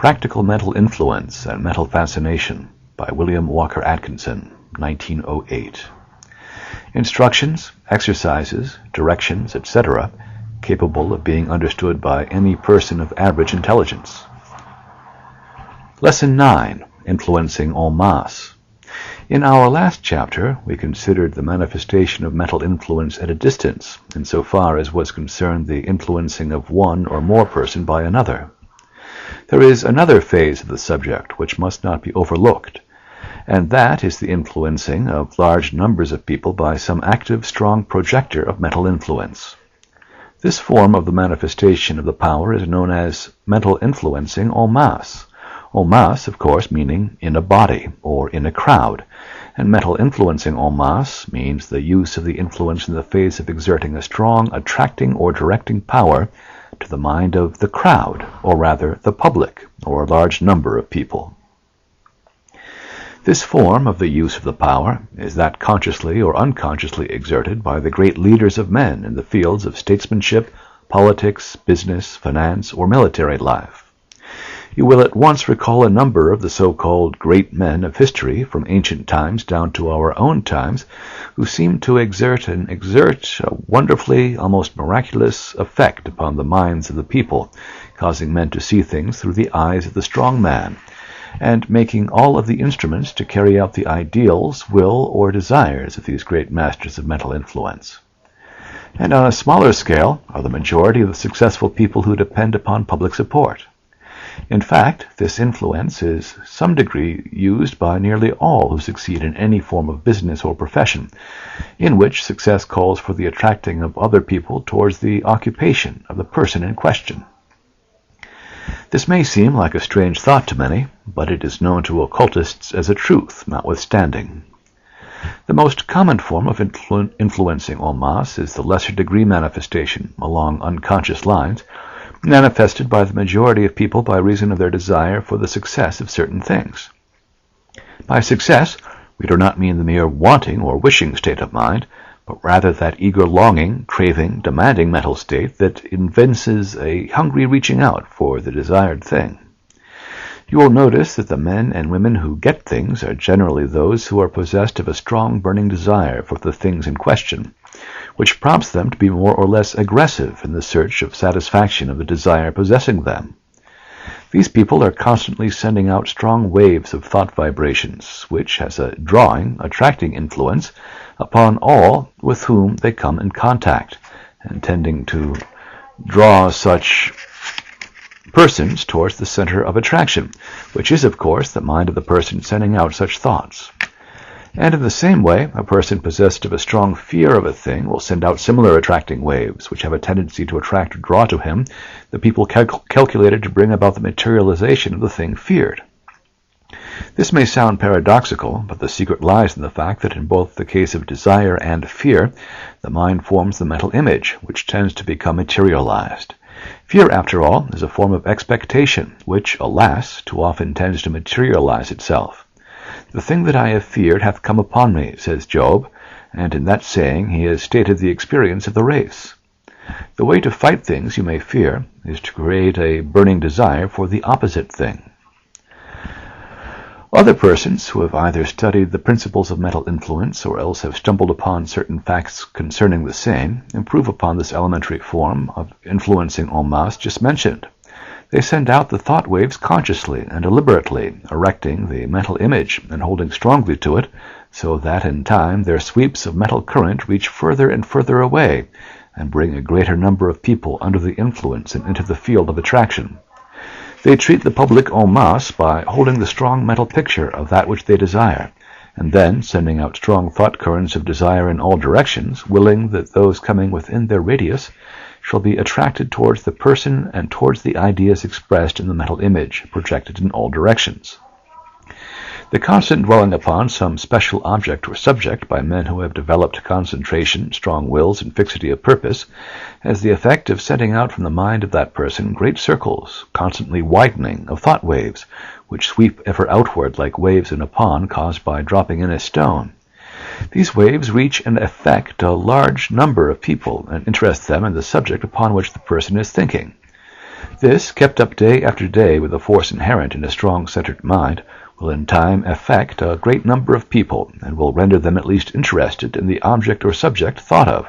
Practical Mental Influence and Mental Fascination by William Walker Atkinson, 1908. Instructions, exercises, directions, etc., capable of being understood by any person of average intelligence. Lesson 9. Influencing En Masse. In our last chapter, we considered the manifestation of mental influence at a distance, insofar as was concerned the influencing of one or more person by another. There is another phase of the subject which must not be overlooked, and that is the influencing of large numbers of people by some active, strong projector of mental influence. This form of the manifestation of the power is known as mental influencing en masse. En masse, of course, meaning in a body or in a crowd, and mental influencing en masse means the use of the influence in the phase of exerting a strong attracting or directing power to the mind of the crowd, or rather the public, or a large number of people. This form of the use of the power is that consciously or unconsciously exerted by the great leaders of men in the fields of statesmanship, politics, business, finance, or military life. You will at once recall a number of the so-called great men of history from ancient times down to our own times who seem to exert a wonderfully, almost miraculous effect upon the minds of the people, causing men to see things through the eyes of the strong man, and making all of the instruments to carry out the ideals, will, or desires of these great masters of mental influence. And on a smaller scale are the majority of the successful people who depend upon public support. In fact, this influence is some degree used by nearly all who succeed in any form of business or profession, in which success calls for the attracting of other people towards the occupation of the person in question. This may seem like a strange thought to many, but it is known to occultists as a truth, notwithstanding. The most common form of influencing en masse is the lesser degree manifestation along unconscious lines, manifested by the majority of people by reason of their desire for the success of certain things. By success, we do not mean the mere wanting or wishing state of mind, but rather that eager longing, craving, demanding mental state that evinces a hungry reaching out for the desired thing. You will notice that the men and women who get things are generally those who are possessed of a strong burning desire for the things in question, which prompts them to be more or less aggressive in the search of satisfaction of the desire possessing them. These people are constantly sending out strong waves of thought vibrations, which has a drawing, attracting influence upon all with whom they come in contact, and tending to draw such persons towards the center of attraction, which is, of course, the mind of the person sending out such thoughts. And in the same way, a person possessed of a strong fear of a thing will send out similar attracting waves, which have a tendency to attract or draw to him the people calculated to bring about the materialization of the thing feared. This may sound paradoxical, but the secret lies in the fact that in both the case of desire and fear, the mind forms the mental image, which tends to become materialized. Fear, after all, is a form of expectation, which, alas, too often tends to materialize itself. The thing that I have feared hath come upon me, says Job, and in that saying he has stated the experience of the race. The way to fight things you may fear is to create a burning desire for the opposite thing. Other persons who have either studied the principles of mental influence or else have stumbled upon certain facts concerning the same improve upon this elementary form of influencing en masse just mentioned. They send out the thought waves consciously and deliberately, erecting the mental image and holding strongly to it, so that in time their sweeps of mental current reach further and further away and bring a greater number of people under the influence and into the field of attraction. They treat the public en masse by holding the strong mental picture of that which they desire, and then sending out strong thought currents of desire in all directions, willing that those coming within their radius shall be attracted towards the person and towards the ideas expressed in the mental image, projected in all directions. The constant dwelling upon some special object or subject by men who have developed concentration, strong wills, and fixity of purpose has the effect of sending out from the mind of that person great circles, constantly widening, of thought waves, which sweep ever outward like waves in a pond caused by dropping in a stone. These waves reach and affect a large number of people and interest them in the subject upon which the person is thinking. This, kept up day after day with the force inherent in a strong centered mind, will in time affect a great number of people, and will render them at least interested in the object or subject thought of,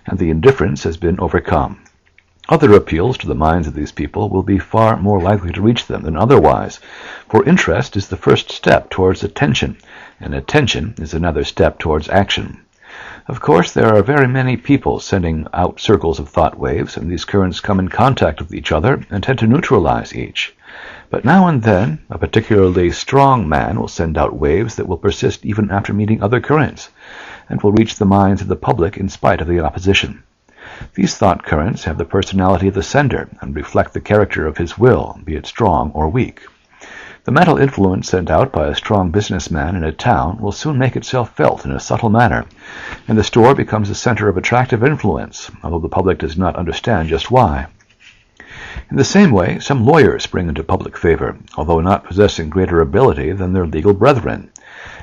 and the indifference has been overcome. Other appeals to the minds of these people will be far more likely to reach them than otherwise, for interest is the first step towards attention, and attention is another step towards action. Of course, there are very many people sending out circles of thought waves, and these currents come in contact with each other and tend to neutralize each. But now and then, a particularly strong man will send out waves that will persist even after meeting other currents, and will reach the minds of the public in spite of the opposition. These thought currents have the personality of the sender and reflect the character of his will, be it strong or weak. The mental influence sent out by a strong businessman in a town will soon make itself felt in a subtle manner, and the store becomes a center of attractive influence, although the public does not understand just why. In the same way, some lawyers spring into public favor, although not possessing greater ability than their legal brethren,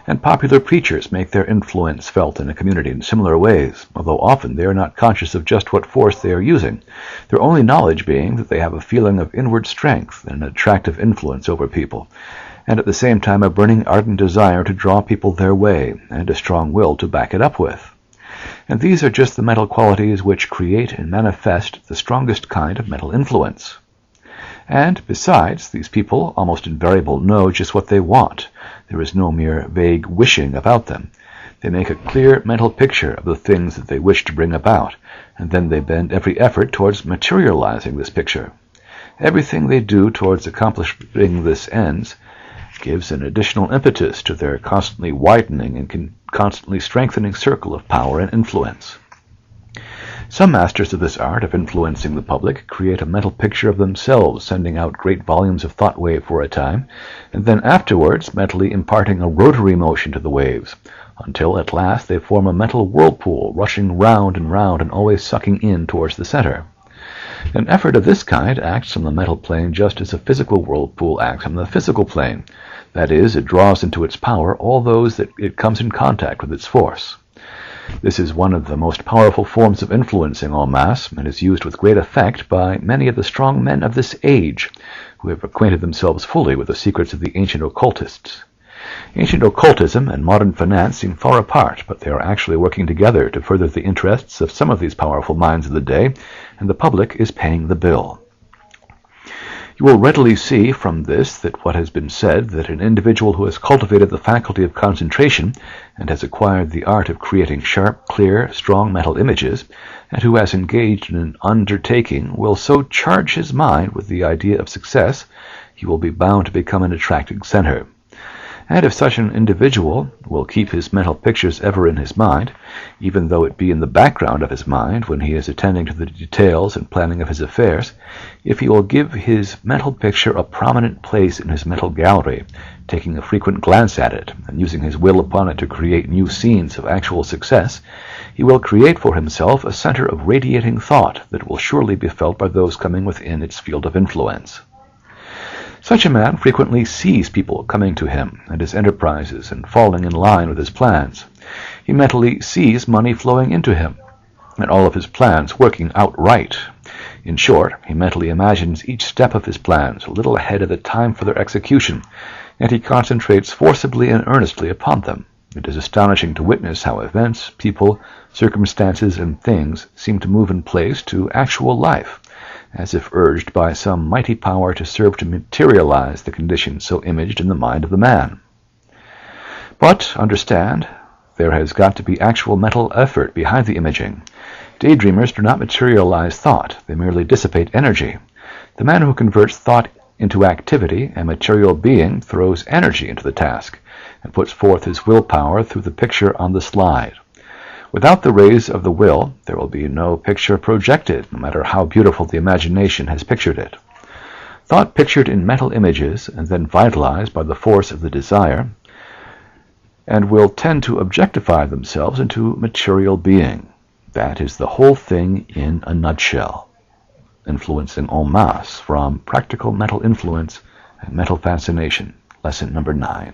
and popular preachers make their influence felt in a community in similar ways, although often they are not conscious of just what force they are using, their only knowledge being that they have a feeling of inward strength and an attractive influence over people, and at the same time a burning ardent desire to draw people their way, and a strong will to back it up with. And these are just the mental qualities which create and manifest the strongest kind of mental influence. And, besides, these people almost invariably know just what they want. There is no mere vague wishing about them. They make a clear mental picture of the things that they wish to bring about, and then they bend every effort towards materializing this picture. Everything they do towards accomplishing this ends gives an additional impetus to their constantly widening and constantly strengthening circle of power and influence. Some masters of this art of influencing the public create a mental picture of themselves sending out great volumes of thought wave for a time, and then afterwards mentally imparting a rotary motion to the waves, until at last they form a mental whirlpool rushing round and always sucking in towards the center. An effort of this kind acts on the mental plane just as a physical whirlpool acts on the physical plane. That is, it draws into its power all those that it comes in contact with its force. This is one of the most powerful forms of influencing en masse, and is used with great effect by many of the strong men of this age, who have acquainted themselves fully with the secrets of the ancient occultists. Ancient occultism and modern finance seem far apart, but they are actually working together to further the interests of some of these powerful minds of the day, and the public is paying the bill. You will readily see from this that what has been said, that an individual who has cultivated the faculty of concentration and has acquired the art of creating sharp, clear, strong mental images, and who has engaged in an undertaking, will so charge his mind with the idea of success, he will be bound to become an attracting center. And if such an individual will keep his mental pictures ever in his mind, even though it be in the background of his mind when he is attending to the details and planning of his affairs, if he will give his mental picture a prominent place in his mental gallery, taking a frequent glance at it, and using his will upon it to create new scenes of actual success, he will create for himself a center of radiating thought that will surely be felt by those coming within its field of influence. Such a man frequently sees people coming to him and his enterprises and falling in line with his plans. He mentally sees money flowing into him, and all of his plans working out right. In short, he mentally imagines each step of his plans a little ahead of the time for their execution, and he concentrates forcibly and earnestly upon them. It is astonishing to witness how events, people, circumstances, and things seem to move in place to actual life, as if urged by some mighty power to serve to materialize the conditions so imaged in the mind of the man. But, understand, there has got to be actual mental effort behind the imaging. Daydreamers do not materialize thought, they merely dissipate energy. The man who converts thought into activity and material being throws energy into the task, and puts forth his willpower through the picture on the slide. Without the rays of the will, there will be no picture projected, no matter how beautiful the imagination has pictured it. Thought pictured in mental images, and then vitalized by the force of the desire, and will tend to objectify themselves into material being. That is the whole thing in a nutshell. Influencing en masse, from Practical Mental Influence and Mental Fascination, Lesson number 9.